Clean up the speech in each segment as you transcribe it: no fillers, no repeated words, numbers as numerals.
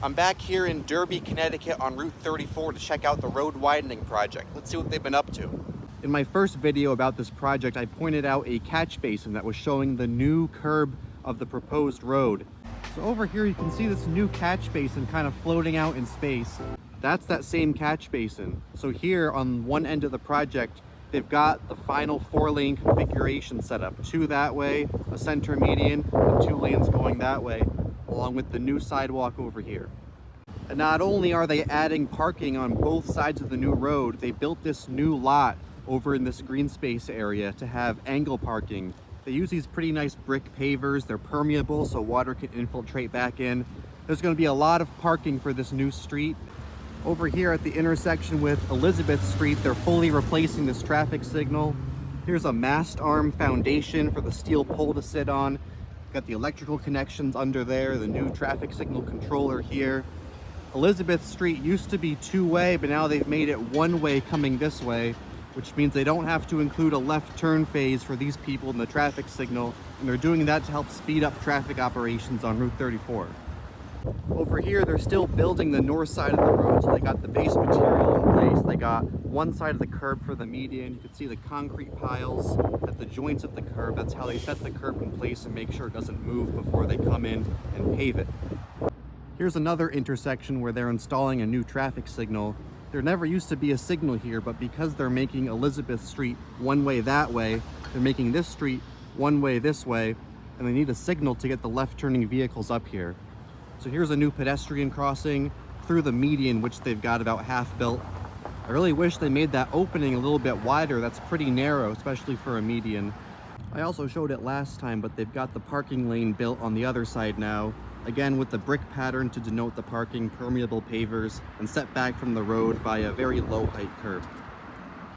I'm back here in Derby, Connecticut on Route 34 to check out the road widening project. Let's see what they've been up to. In my first video about this project, I pointed out a catch basin that was showing the new curb of the proposed road. So over here you can see this new catch basin kind of floating out in space. That's that same catch basin. So here on one end of the project, they've got the final 4-lane configuration set up. 2 that way, a center median, and 2 lanes going that way, along with the new sidewalk over here. And not only are they adding parking on both sides of the new road, they built this new lot over in this green space area to have angle parking. They use these pretty nice brick pavers. They're permeable so water can infiltrate back in. There's going to be a lot of parking for this new street. Over here at the intersection with Elizabeth Street, they're fully replacing this traffic signal. Here's a mast arm foundation for the steel pole to sit on. Got the electrical connections under there, the new traffic signal controller here. Elizabeth Street used to be 2-way, but now they've made it 1-way coming this way, which means they don't have to include a left turn phase for these people in the traffic signal, and they're doing that to help speed up traffic operations on Route 34. Over here, they're still building the north side of the road, so they got the base material in place. They got one side of the curb for the median. You can see the concrete piles at the joints of the curb. That's how they set the curb in place and make sure it doesn't move before they come in and pave it. Here's another intersection where they're installing a new traffic signal. There never used to be a signal here, but because they're making Elizabeth Street 1-way that way, they're making this street 1-way this way, and they need a signal to get the left turning vehicles up here. So here's a new pedestrian crossing through the median, which they've got about half built. I really wish they made that opening a little bit wider. That's pretty narrow, especially for a median. I also showed it last time, but they've got the parking lane built on the other side now. Again, with the brick pattern to denote the parking, permeable pavers, and set back from the road by a very low height curb.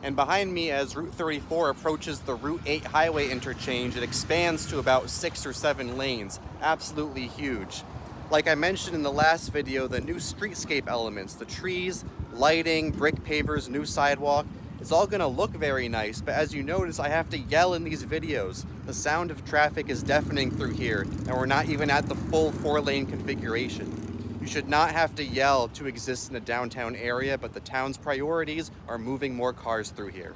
And behind me, as Route 34 approaches the Route 8 highway interchange, it expands to about 6 or 7 lanes. Absolutely huge. Like I mentioned in the last video, the new streetscape elements, the trees, lighting, brick pavers, new sidewalk, it's all gonna look very nice, but as you notice, I have to yell in these videos. The sound of traffic is deafening through here, and we're not even at the full 4-lane configuration. You should not have to yell to exist in a downtown area, but the town's priorities are moving more cars through here.